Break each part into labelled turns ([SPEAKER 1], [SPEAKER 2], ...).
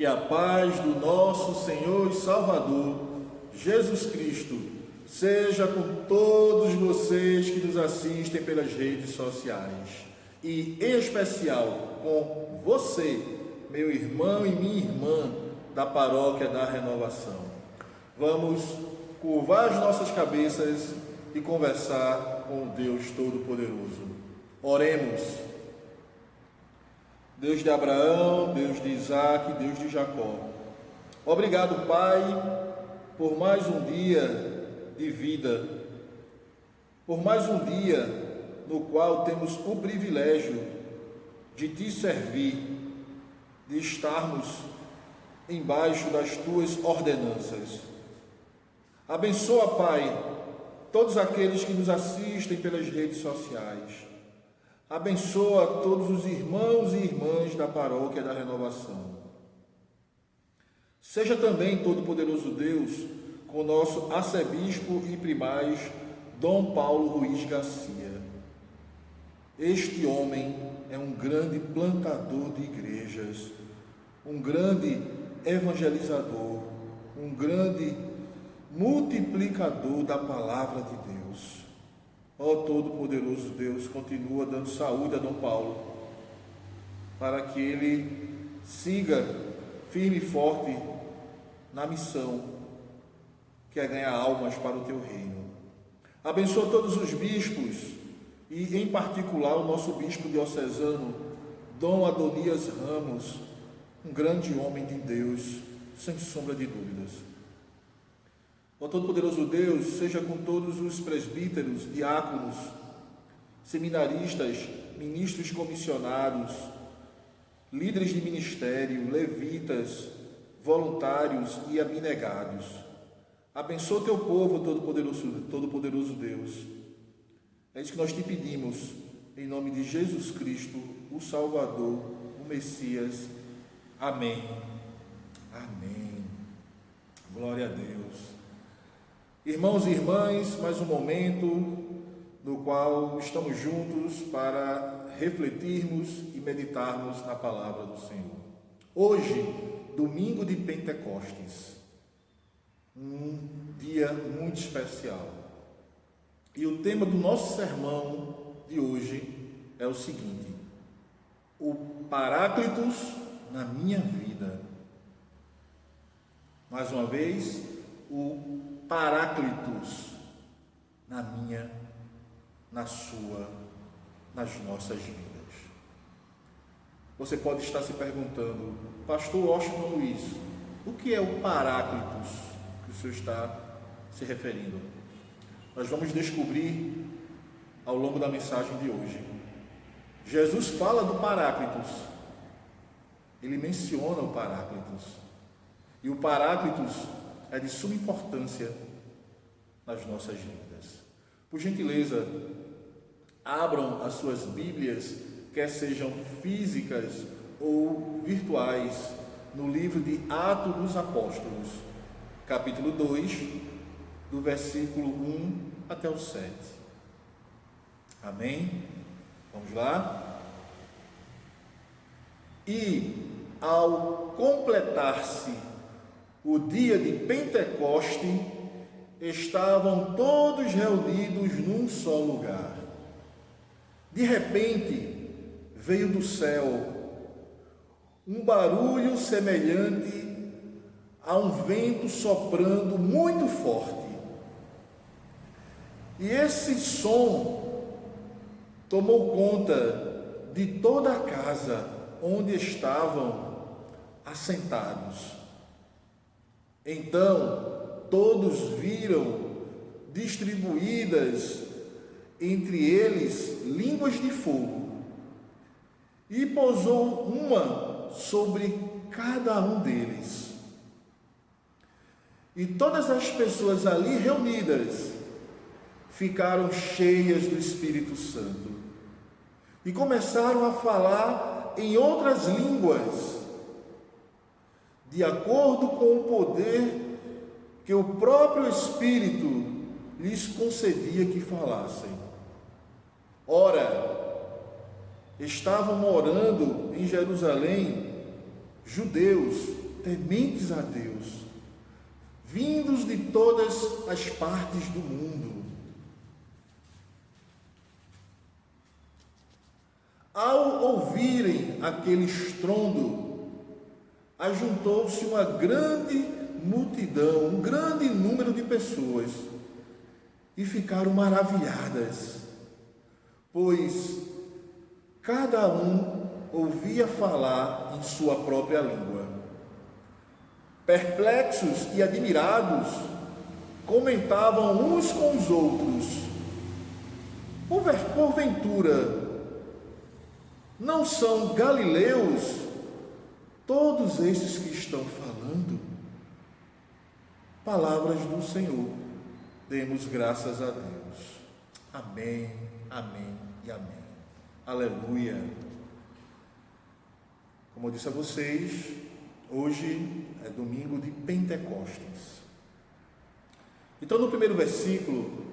[SPEAKER 1] Que a paz do nosso Senhor e Salvador, Jesus Cristo, seja com todos vocês que nos assistem pelas redes sociais. E, em especial, com você, meu irmão e minha irmã da Paróquia da Renovação. Vamos curvar as nossas cabeças e conversar com o Deus Todo-Poderoso. Oremos. Deus de Abraão, Deus de Isaac, Deus de Jacó. Obrigado, Pai, por mais um dia de vida, por mais um dia no qual temos o privilégio de Te servir, de estarmos embaixo das Tuas ordenanças. Abençoa, Pai, todos aqueles que nos assistem pelas redes sociais. Abençoa todos os irmãos e irmãs da Paróquia da Renovação. Seja também, Todo-Poderoso Deus, com o nosso arcebispo e primaz, Dom Paulo Ruiz Garcia. Este homem é um grande plantador de igrejas, um grande evangelizador, um grande multiplicador da palavra de Deus. Ó Todo-Poderoso Deus, continua dando saúde a Dom Paulo, para que ele siga firme e forte na missão, que é ganhar almas para o Teu reino. Abençoa todos os bispos, e em particular o nosso bispo diocesano, Dom Adonias Ramos, um grande homem de Deus, sem sombra de dúvidas. Ó Todo-Poderoso Deus, seja com todos os presbíteros, diáconos, seminaristas, ministros comissionados, líderes de ministério, levitas, voluntários e abnegados. Abençoa o Teu povo, Todo-Poderoso Deus. É isso que nós Te pedimos, em nome de Jesus Cristo, o Salvador, o Messias. Amém. Amém. Glória a Deus. Irmãos e irmãs, mais um momento no qual estamos juntos para refletirmos e meditarmos na palavra do Senhor. Hoje, domingo de Pentecostes, um dia muito especial. E o tema do nosso sermão de hoje é o seguinte: o Paráclitos na minha vida. Mais uma vez, o Paráclitos na minha, na sua, nas nossas vidas. Você pode estar se perguntando, Pastor Washington Luiz, o que é o Paráclitos que o senhor está se referindo? Nós vamos descobrir ao longo da mensagem de hoje. Jesus fala do Paráclitos, ele menciona o Paráclitos, e o Paráclitos é de suma importância nas nossas vidas. Por gentileza, abram as suas Bíblias, quer sejam físicas ou virtuais, no livro de Atos dos Apóstolos, capítulo 2, do versículo 1 até o 7. Amém? Vamos lá? E ao completar-se o dia de Pentecoste, estavam todos reunidos num só lugar. De repente, veio do céu um barulho semelhante a um vento soprando muito forte. E esse som tomou conta de toda a casa onde estavam assentados. Então, todos viram distribuídas entre eles línguas de fogo, e pousou uma sobre cada um deles. E todas as pessoas ali reunidas ficaram cheias do Espírito Santo e começaram a falar em outras línguas, de acordo com o poder que o próprio Espírito lhes concedia que falassem. Ora, estavam morando em Jerusalém judeus tementes a Deus, vindos de todas as partes do mundo. Ao ouvirem aquele estrondo, ajuntou-se uma grande multidão, um grande número de pessoas, e ficaram maravilhadas, pois cada um ouvia falar em sua própria língua. Perplexos e admirados, comentavam uns com os outros: porventura, não são galileus todos esses que estão falando? Palavras do Senhor. Demos graças a Deus. Amém, amém e amém. Aleluia. Como eu disse a vocês, hoje é domingo de Pentecostes. Então, no primeiro versículo,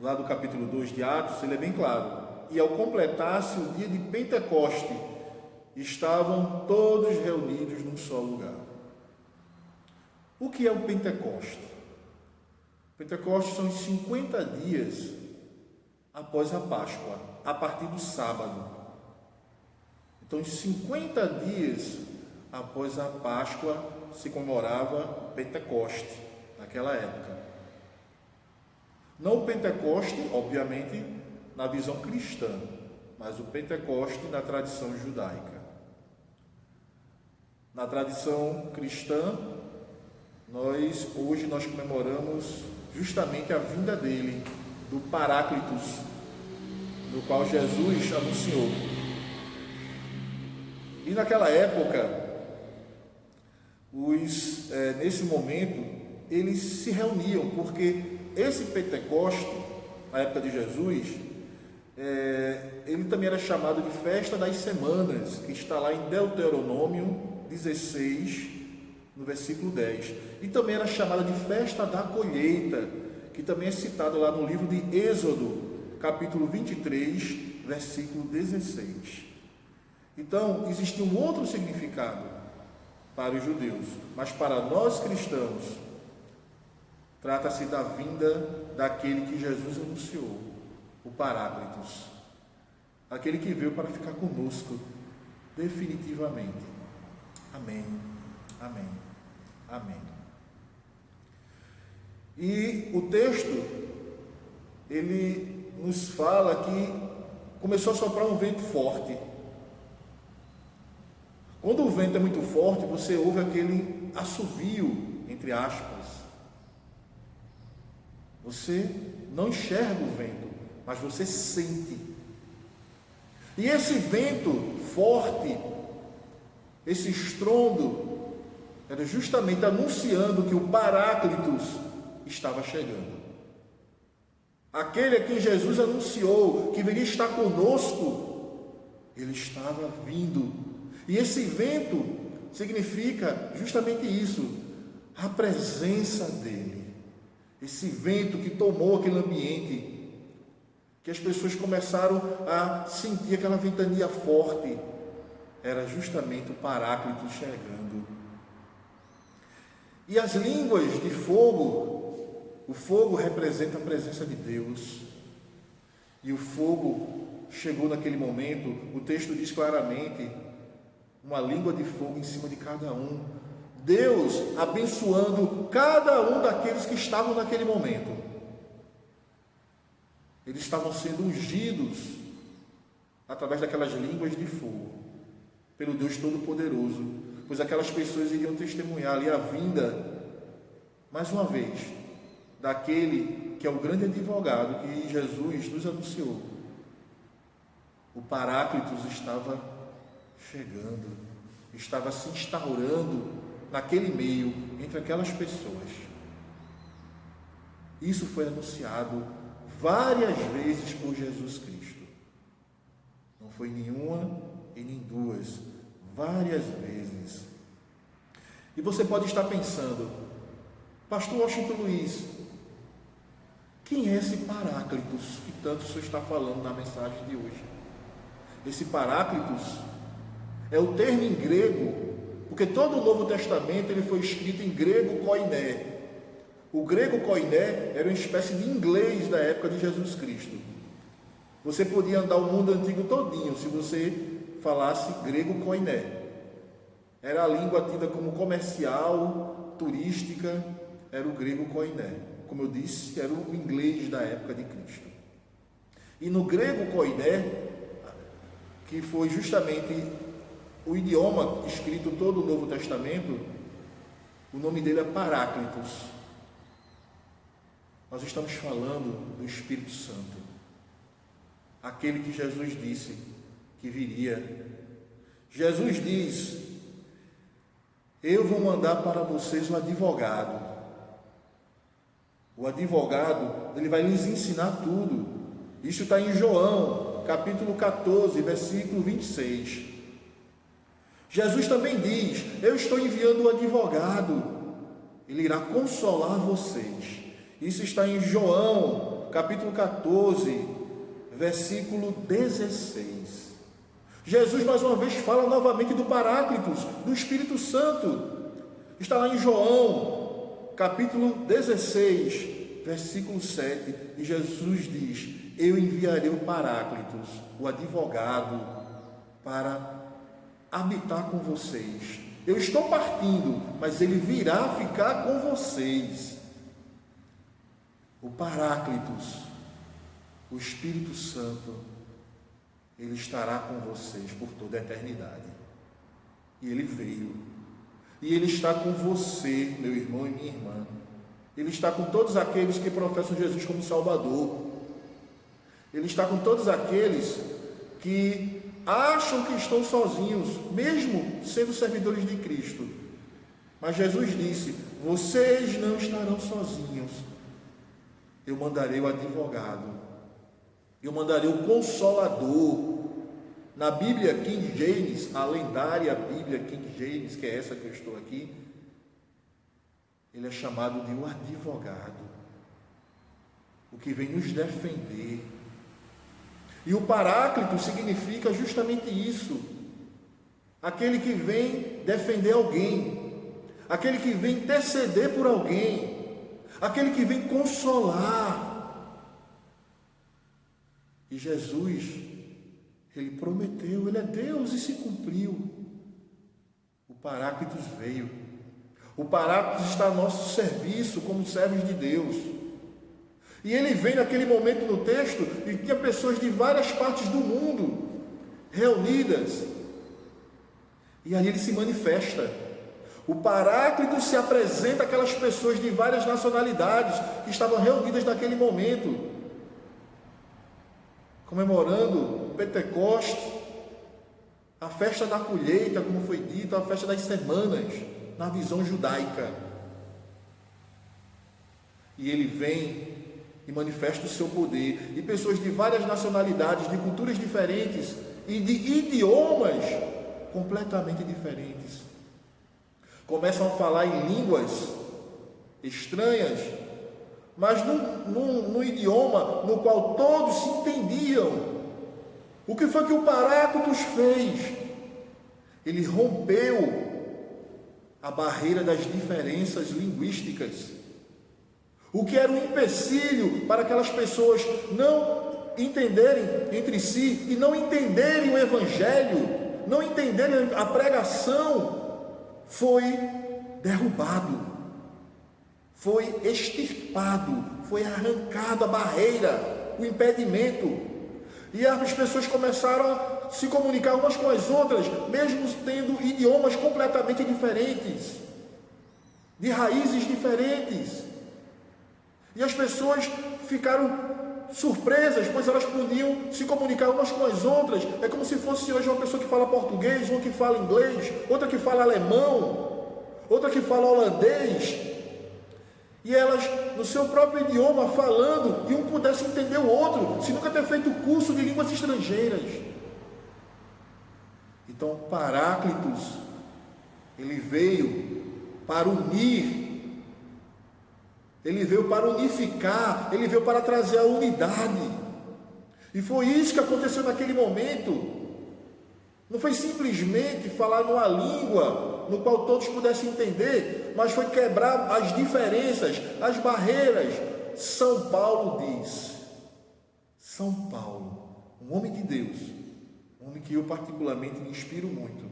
[SPEAKER 1] lá do capítulo 2 de Atos, ele é bem claro: e ao completar-se o dia de Pentecoste, estavam todos reunidos num só lugar. O que é o Pentecoste? Pentecoste são os 50 dias após a Páscoa, a partir do sábado. Então, os 50 dias após a Páscoa se comemorava Pentecoste, naquela época. Não o Pentecoste, obviamente, na visão cristã, mas o Pentecoste na tradição judaica. Na tradição cristã, hoje nós comemoramos justamente a vinda dele, do Paráclitos, do qual Jesus anunciou. E naquela época, nesse momento, eles se reuniam, porque esse Pentecoste, na época de Jesus, ele também era chamado de Festa das Semanas, que está lá em Deuteronômio 16, no versículo 10. E também era chamada de Festa da Colheita, que também é citado lá no livro de Êxodo, capítulo 23, versículo 16. Então, existe um outro significado para os judeus, mas para nós cristãos, trata-se da vinda daquele que Jesus anunciou, o Paráclitos, aquele que veio para ficar conosco definitivamente. Amém, amém, amém. E o texto, ele nos fala que começou a soprar um vento forte. Quando o vento é muito forte, você ouve aquele assovio, entre aspas. Você não enxerga o vento, mas você sente. E esse vento forte, esse estrondo, era justamente anunciando que o Paráclitos estava chegando. Aquele a quem Jesus anunciou que viria estar conosco, ele estava vindo. E esse vento significa justamente isso, a presença dele. Esse vento que tomou aquele ambiente, que as pessoas começaram a sentir aquela ventania forte, era justamente o Paráclito chegando. E as línguas de fogo, o fogo representa a presença de Deus, e o fogo chegou naquele momento. O texto diz claramente, uma língua de fogo em cima de cada um, Deus abençoando cada um daqueles que estavam naquele momento. Eles estavam sendo ungidos através daquelas línguas de fogo, pelo Deus Todo-Poderoso, pois aquelas pessoas iriam testemunhar ali a vinda, mais uma vez, daquele que é o grande advogado que Jesus nos anunciou. O Paráclitos estava chegando, estava se instaurando naquele meio, entre aquelas pessoas. Isso foi anunciado várias vezes por Jesus Cristo. Não foi nenhuma e nem duas, várias vezes. E você pode estar pensando, Pastor Washington Luiz, quem é esse Paráclitos que tanto o senhor está falando na mensagem de hoje? Esse Paráclitos é o termo em grego, Porque todo o Novo Testamento ele foi escrito em grego koiné. O grego koiné era uma espécie de inglês da época de Jesus Cristo. Você podia andar o mundo antigo todinho se você falasse grego koiné. Era a língua tida como comercial, turística, era o grego koiné. Como eu disse, era o inglês da época de Cristo. E no grego koiné, que foi justamente o idioma escrito todo o Novo Testamento, o nome dele é Paráclitos. Nós estamos falando do Espírito Santo, aquele que Jesus disse que viria. Jesus diz: eu vou mandar para vocês um advogado. O advogado, ele vai lhes ensinar tudo. Isso está em João, capítulo 14, versículo 26. Jesus também diz: eu estou enviando o advogado, ele irá consolar vocês. Isso está em João, capítulo 14, versículo 16. Jesus mais uma vez fala novamente do Paráclitos, do Espírito Santo. Está lá em João, capítulo 16, versículo 7. E Jesus diz: eu enviarei o Paráclitos, o advogado, para habitar com vocês. Eu estou partindo, mas ele virá ficar com vocês. O Paráclitos, o Espírito Santo, ele estará com vocês por toda a eternidade. E ele veio. E ele está com você, meu irmão e minha irmã. Ele está com todos aqueles que professam Jesus como Salvador. Ele está com todos aqueles que acham que estão sozinhos, mesmo sendo servidores de Cristo. Mas Jesus disse: vocês não estarão sozinhos. Eu mandarei o advogado, eu mandarei o Consolador. Na Bíblia King James, a lendária Bíblia King James, que é essa que eu estou aqui, ele é chamado de um advogado, o que vem nos defender. E o Paráclito significa justamente isso, aquele que vem defender alguém, aquele que vem interceder por alguém, aquele que vem consolar. E Jesus, ele prometeu, ele é Deus e se cumpriu. O Paráclitos veio. O Paráclitos está a nosso serviço como servos de Deus. E ele vem naquele momento no texto e tinha pessoas de várias partes do mundo reunidas. E aí ele se manifesta. O Paráclito se apresenta àquelas pessoas de várias nacionalidades que estavam reunidas naquele momento, comemorando Pentecoste, a festa da colheita, como foi dito, a festa das semanas, na visão judaica. E ele vem e manifesta o seu poder, e pessoas de várias nacionalidades, de culturas diferentes e de idiomas completamente diferentes começam a falar em línguas estranhas, mas num idioma no qual todos se entendiam. O que foi que o Paráclitos fez? Ele rompeu a barreira das diferenças linguísticas. O que era um empecilho para aquelas pessoas não entenderem entre si e não entenderem o Evangelho, não entenderem a pregação, foi derrubado, foi extirpado, foi arrancado a barreira, o impedimento, e as pessoas começaram a se comunicar umas com as outras, mesmo tendo idiomas completamente diferentes, de raízes diferentes, e as pessoas ficaram surpresas, pois elas podiam se comunicar umas com as outras. É como se fosse hoje uma pessoa que fala português, uma que fala inglês, outra que fala alemão, outra que fala holandês, e elas no seu próprio idioma falando, e um pudesse entender o outro, se nunca ter feito curso de línguas estrangeiras. Então Paráclitos, ele veio para unir, ele veio para unificar, ele veio para trazer a unidade. E foi isso que aconteceu naquele momento. Não foi simplesmente falar numa língua no qual todos pudessem entender, mas foi quebrar as diferenças, as barreiras. São Paulo diz, São Paulo, um homem de Deus, um homem que eu particularmente me inspiro muito,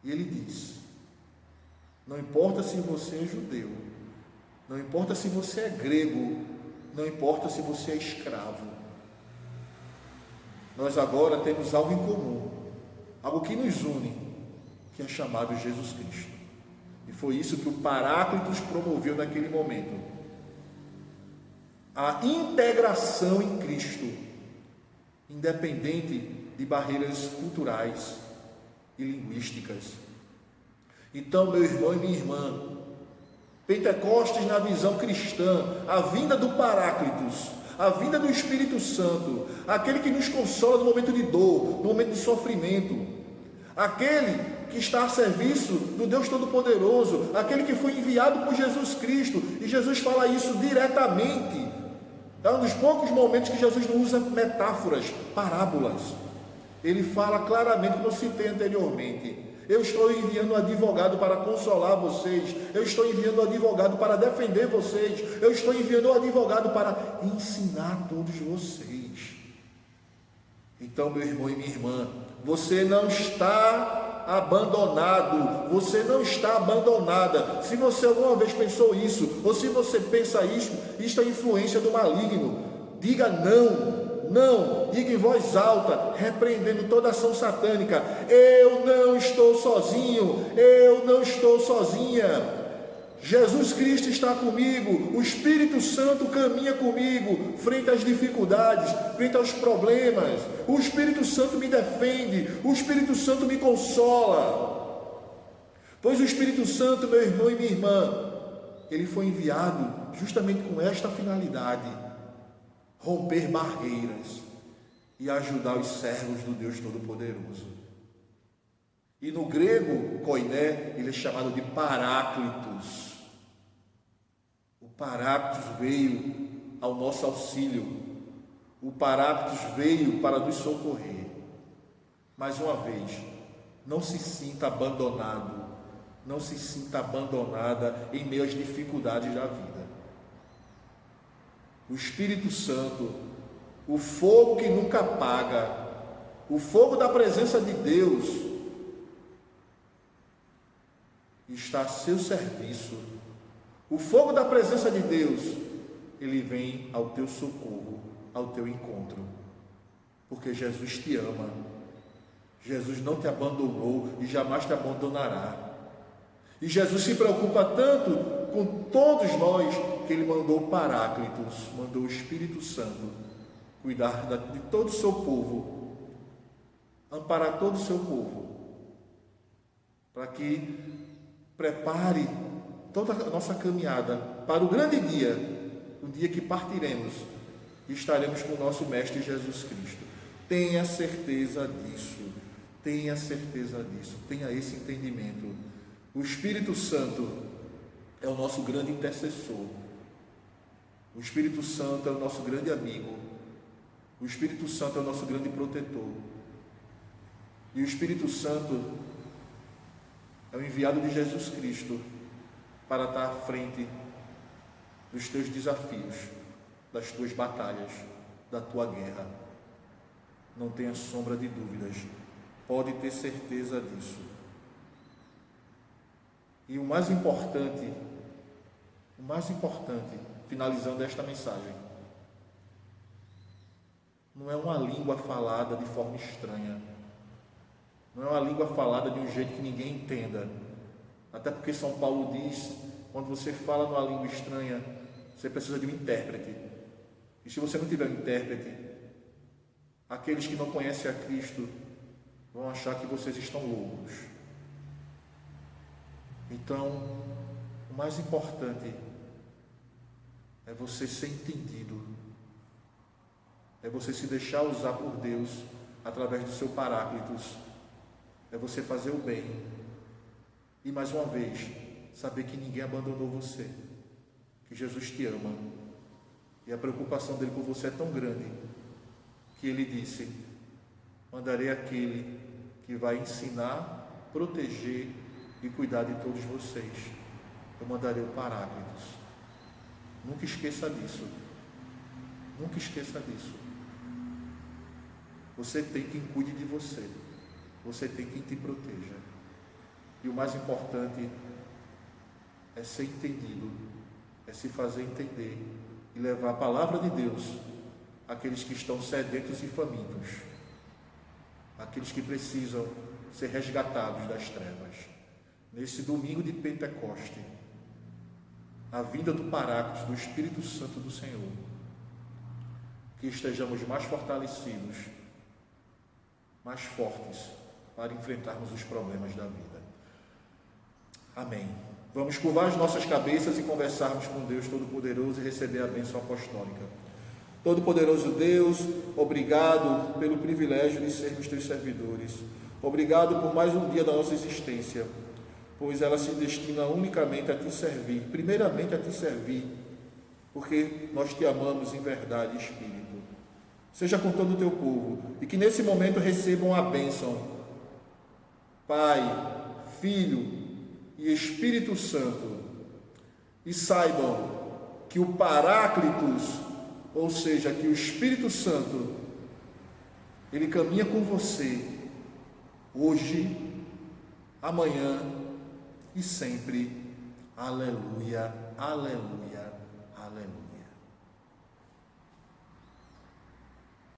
[SPEAKER 1] e ele diz: não importa se você é judeu, não importa se você é grego, não importa se você é escravo, nós agora temos algo em comum, algo que nos une, que é chamado Jesus Cristo. E foi isso que o Paráclitos promoveu naquele momento: a integração em Cristo, independente de barreiras culturais e linguísticas. Então, meu irmão e minha irmã, Pentecostes na visão cristã, a vinda do Paráclitos, a vinda do Espírito Santo, aquele que nos consola no momento de dor, no momento de sofrimento, aquele que está a serviço do Deus Todo-Poderoso, aquele que foi enviado por Jesus Cristo, e Jesus fala isso diretamente. É um dos poucos momentos que Jesus não usa metáforas, parábolas. Ele fala claramente, como eu citei anteriormente: eu estou enviando um advogado para consolar vocês, eu estou enviando um advogado para defender vocês, eu estou enviando um advogado para ensinar todos vocês. Então, meu irmão e minha irmã, você não está abandonado, você não está abandonada. Se você alguma vez pensou isso, ou se você pensa isso é influência do maligno. Diga não, diga em voz alta, repreendendo toda ação satânica: eu não estou sozinho, eu não estou sozinha. Jesus Cristo está comigo, o Espírito Santo caminha comigo, frente às dificuldades, frente aos problemas. O Espírito Santo me defende, o Espírito Santo me consola. Pois o Espírito Santo, meu irmão e minha irmã, ele foi enviado justamente com esta finalidade: romper barreiras e ajudar os servos do Deus Todo-Poderoso. E no grego, koiné, ele é chamado de Paráclitos. O Paráclitos veio ao nosso auxílio. O Paráclitos veio para nos socorrer. Mais uma vez, não se sinta abandonado, não se sinta abandonada em meio às dificuldades da vida. O Espírito Santo, o fogo que nunca apaga, o fogo da presença de Deus, está a seu serviço. O fogo da presença de Deus, ele vem ao teu socorro, ao teu encontro, porque Jesus te ama. Jesus não te abandonou e jamais te abandonará. E Jesus se preocupa tanto com todos nós que ele mandou o Paráclitos, mandou o Espírito Santo cuidar de todo o seu povo, amparar todo o seu povo, para que prepare toda a nossa caminhada para o grande dia, o dia que partiremos e estaremos com o nosso Mestre Jesus Cristo. Tenha certeza disso, tenha certeza disso, tenha esse entendimento. O Espírito Santo é o nosso grande intercessor, o Espírito Santo é o nosso grande amigo, o Espírito Santo é o nosso grande protetor, e o Espírito Santo é o enviado de Jesus Cristo para estar à frente dos teus desafios, das tuas batalhas, da tua guerra. Não tenha sombra de dúvidas, pode ter certeza disso. E o mais importante, finalizando esta mensagem, não é uma língua falada de forma estranha, não é uma língua falada de um jeito que ninguém entenda, até porque São Paulo diz: quando você fala numa língua estranha, você precisa de um intérprete, e se você não tiver um intérprete, aqueles que não conhecem a Cristo vão achar que vocês estão loucos. Então, o mais importante é você ser entendido, é você se deixar usar por Deus através do seu Paráclitos, é você fazer o bem e, mais uma vez, saber que ninguém abandonou você, que Jesus te ama, e a preocupação dele por você é tão grande que ele disse: mandarei aquele que vai ensinar, proteger e cuidar de todos vocês. Eu mandarei o Paráclitos. Nunca esqueça disso. Nunca esqueça disso. Você tem quem cuide de você. Você tem quem te proteja. E o mais importante é ser entendido, é se fazer entender e levar a palavra de Deus àqueles que estão sedentos e famintos, àqueles que precisam ser resgatados das trevas. Nesse domingo de Pentecoste, a vinda do Paráclitos, do Espírito Santo do Senhor, que estejamos mais fortalecidos, mais fortes para enfrentarmos os problemas da vida. Amém. Vamos curvar as nossas cabeças e conversarmos com Deus Todo-Poderoso e receber a bênção apostólica. Todo-Poderoso Deus, obrigado pelo privilégio de sermos teus servidores. Obrigado por mais um dia da nossa existência, pois ela se destina unicamente a te servir, primeiramente a te servir, porque nós te amamos em verdade e espírito. Seja com todo o teu povo e que nesse momento recebam a bênção, Pai, Filho e Espírito Santo, e saibam que o Paráclitos, ou seja, que o Espírito Santo, ele caminha com você hoje, amanhã e sempre. Aleluia, aleluia, aleluia.